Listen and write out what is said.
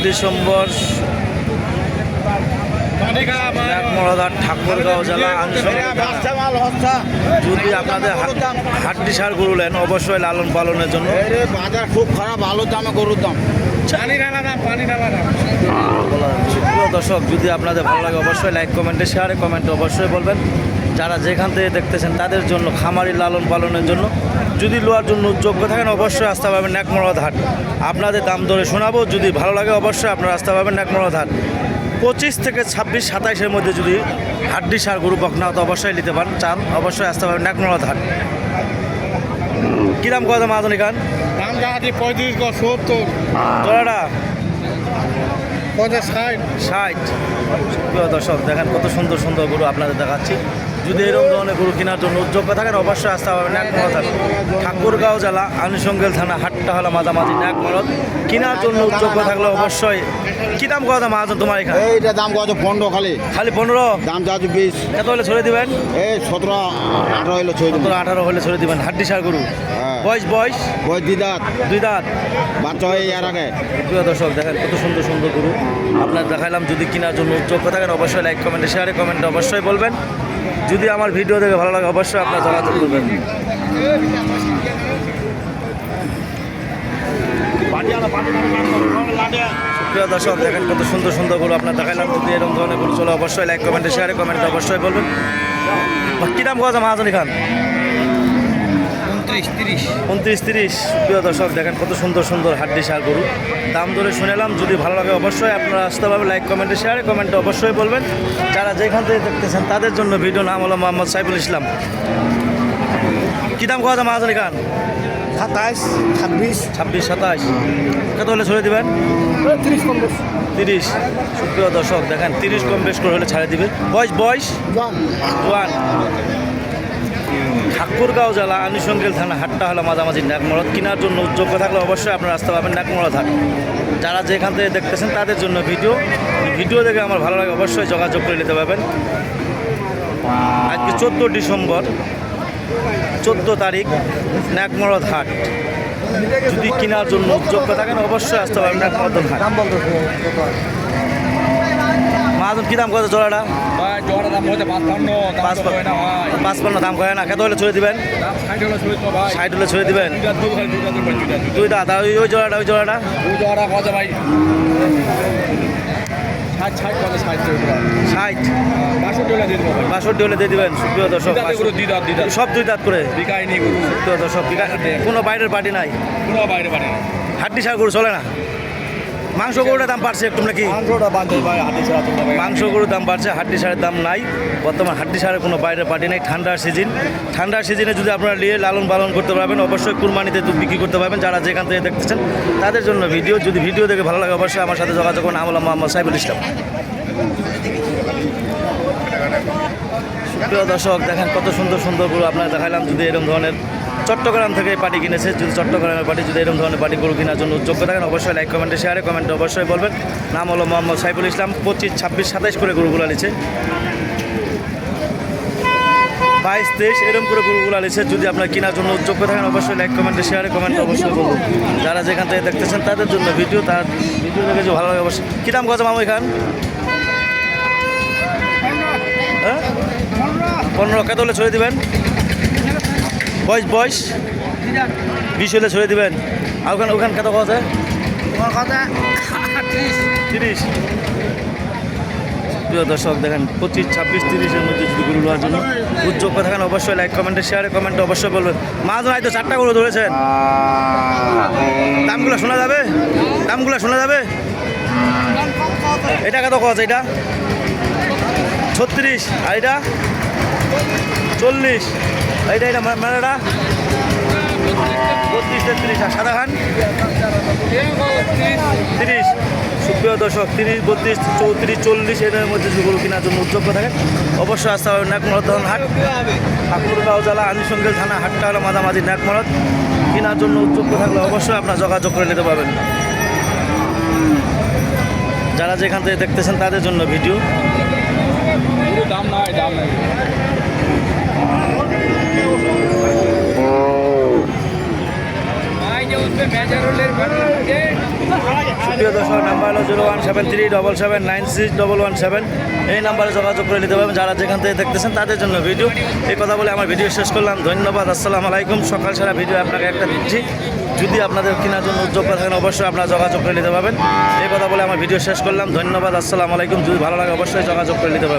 December মরদার Thakurgaon জেলা যদি আপনাদের হাড্ডি সার গরু নেন অবশ্যই লালন পালনের জন্য বাজার খুব খারাপ, আলুর দামে গরুর দাম। প্রিয় দর্শক, যদি আপনাদের ভালো লাগে অবশ্যই লাইক কমেন্টে শেয়ারে কমেন্টে অবশ্যই বলবেন। যারা যেখান থেকে দেখতেছেন তাদের জন্য খামারি লালন পালনের জন্য যদি লোয়ার জন্য যোগ্য থাকেন অবশ্যই আসতে পারবেন ন্যাকমরদ হাট। আপনাদের দাম ধরে শোনাবো, যদি ভালো লাগে অবশ্যই আপনারা আসতে পারবেন ন্যাকমরদ হাট। 25 থেকে 26, 27-এর মধ্যে যদি হাড্ডি সার গরু বকনা তো অবশ্যই নিতে পারেন চান অবশ্যই আসতে পারবেন ন্যাকমরদ হাট। কী দাম কত মাহাজন খান? দাম যাচ্ছে 35-70, জোড়াটা 50-60। প্রিয় দর্শক, দেখেন কত সুন্দর সুন্দর গরু আপনাদের দেখাচ্ছি। যদি এরকম ধরনের গরু কেনার জন্য উদ্যোগ থাকেন অবশ্যই আসতে পারবেন ন্যাকমরদ হাট। ঠাকুরগাঁও জেলা আনুষঙ্গেল থানা হাটটা হলো মাঝামাঝি ন্যাকমরদ। কেনার জন্য উদ্যোগ থাকলে অবশ্যই। কী দাম কত মাহাজন তোমার এখানে? এইটা দাম কত? 15 খালি। খালি 15? দাম যাচ্ছে 20। কত হলে ছড়ে দিবেন? এই 17-18 হলে ছয় 17-18 হলে ছড়ে দিবেন। হাড্ডি সার গরু বয়স বয়স 2 দাঁত। 2 দাঁত বাচ্চা হয়ে এর আগে। প্রিয় দর্শক, দেখেন কত সুন্দর সুন্দর গরু আপনার দেখাইলাম। যদি কেনার জন্য উদ্যোগ থাকেন অবশ্যই লাইক কমেন্টে শেয়ারে কমেন্টে অবশ্যই বলবেন। যদি আমার ভিডিও দেখে ভালো লাগে অবশ্যই আপনার যোগাযোগ করবেন। প্রিয় দর্শক, দেখেন কত সুন্দর সুন্দর গরু আপনার দেখাইলাম। যদি এরকম ধরনের গরু চলে অবশ্যই লাইক কমেন্টে শেয়ারে কমেন্টে অবশ্যই বলবেন। কী দাম কথা মাহাজনী খান? 29-30। প্রিয় দর্শক, দেখেন কত সুন্দর সুন্দর হাড্ডি সার গরু দাম ধরে শুনেলাম। যদি ভালো লাগে অবশ্যই আপনারা আসতে পারবেন লাইক কমেন্টে শেয়ারে কমেন্টে অবশ্যই বলবেন। যারা যেখান থেকে দেখতেছেন তাদের জন্য ভিডিও। নাম হলো মোহাম্মদ সাইফুল ইসলাম। কী দাম কথা মাহাজনী খান? 27-26। 26-27 কত হলে ছড়ে দেবেন? 30। সুপ্রিয় দর্শক, দেখেন 30 কম বেশ করে হলে ছাড়ে দিবে। বয়স জোয়ান। ঠাকুরগাঁও জেলা আনুষঙ্গিক থানা হাটটা হলো মাঝামাঝি ন্যাকমরদ। কেনার জন্য যোগ্য থাকলে অবশ্যই আপনারা আসতে পারবেন ন্যাকমরদ হাট। যারা যেখান থেকে দেখতেছেন তাদের জন্য ভিডিও দেখে আমার ভালো লাগে অবশ্যই যোগাযোগ করে নিতে পারবেন। আজকে 14 ডিসেম্বর 14 তারিখ ন্যাকমরদ হাট। যদি কেনার জন্য যোগ্য থাকেন অবশ্যই আসতে পারবেন ন্যাকমরদ হাট। মাহাজন কী দাম কত জোড়াটা? জোড়া দাম হচ্ছে 55 দাম করে না। কত হলে ছড়ে দিবেন? 60 হলে ছড়ে দিবেন। 2 দাঁত। আর ওই জোড়াটা? ওই জোড়াটা কত ভাই? 60 62 হলে দিয়ে দিবেন। সুপ্রিয় দর্শক, সব 2 দাঁত করে। সুপ্রিয় দর্শক, কোনো বাইরের পার্টি নাই, হাড্ডি সার গরু চলে না। মাংস গরুটার দাম বাড়ছে একটু নাকি? মাংস গরুর দাম বাড়ছে, হাড্ডি সারের দাম নাই বর্তমান। হাড্ডি সারের কোনো বাইরের পার্টি নেই। ঠান্ডার সিজনে যদি আপনারা নিয়ে লালন পালন করতে পারবেন অবশ্যই কুরবানিতে বিক্রি করতে পারবেন। যারা যেখান থেকে দেখতেছেন তাদের জন্য যদি ভিডিও দেখে ভালো লাগে অবশ্যই আমার সাথে যোগাযোগ করুন। নাম হলো মোহাম্মদ সাইফুল ইসলাম। প্রিয় দর্শক, দেখেন কত সুন্দর সুন্দর গরু আপনারা দেখাইলাম। যদি এরকম ধরনের চট্টগ্রাম থেকে পার্টি কিনেছে, যদি চট্টগ্রামের পার্টি যদি এরকম ধরনের পার্টি গরু কেনার জন্য যোগ্য থাকেন অবশ্যই লাইক কমেন্টে শেয়ারে কমেন্টে অবশ্যই বলবেন। নাম হলো মোহাম্মদ সাইফুল ইসলাম। 25, 26, 27 করে গরুগুলো নিচ্ছে। 22, 23 এরকম করে গরুগুলো নিচ্ছে। যদি আপনার কেনার জন্য যোগ্য থাকেন অবশ্যই লাইক কমেন্টে শেয়ারে কমেন্টে অবশ্যই বলুন। যারা যেখান থেকে দেখতেছেন তাদের জন্য ভিডিও দেখে যে ভালো লাগে অবশ্যই। কী দাম কত মামু খান? 15। কত হলে ছড়ে দেবেন? বয়স 20 হলে ছড়ে দেবেন। আর ওখানে কত কথা? 30। প্রিয় দর্শক, দেখেন 25, 26, 30-এর মধ্যে যদি গরু নেওয়ার জন্য উদ্যোগ থাকেন অবশ্যই লাইক কমেন্টে শেয়ারে কমেন্টে অবশ্যই বলবেন। মাহাজন হয়তো 4টা গরু ধরেছেন। দামগুলো শোনা যাবে? এটা কত কথা? এটা 36। আর এটা 40। এটা মেলাটা 32-33। আর সাদা খান 30। সুপ্রিয় দর্শক, 30, 32, 34, 40 এর মধ্যে যে গরু কেনার জন্য উদ্যোগ থাকেন অবশ্যই আসতে হবে ন্যাকমরদ হাট। ঠাকুরগাঁও জেলা আনুষঙ্গিক থানা হাটটা হলো মাঝামাঝি ন্যাকমরদ। কেনার জন্য উদ্যোগ থাকলে অবশ্যই আপনার যোগাযোগ করে নিতে পারবেন। যারা যেখান থেকে দেখতেছেন তাদের জন্য ভিডিও। দাম নাই সুপ্রিয় দর্শক নাম্বার হলো 01737796117। এই নাম্বারে যোগাযোগ করে নিতে পারবেন যারা যেখান থেকে দেখতেছেন তাদের জন্য ভিডিও। এই কথা বলে আমার ভিডিও শেষ করলাম। ধন্যবাদ, আসসালামু আলাইকুম। সকাল সারা ভিডিও আপনাকে একটা দিচ্ছি, যদি আপনাদের কেনার জন্য উদ্যোক্তা থাকেন অবশ্যই আপনারা যোগাযোগ করে নিতে পারবেন। এই কথা বলে আমার ভিডিও শেষ করলাম। ধন্যবাদ, আসসালামু আলাইকুম। যদি ভালো লাগে অবশ্যই যোগাযোগ করে নিতে পারবেন।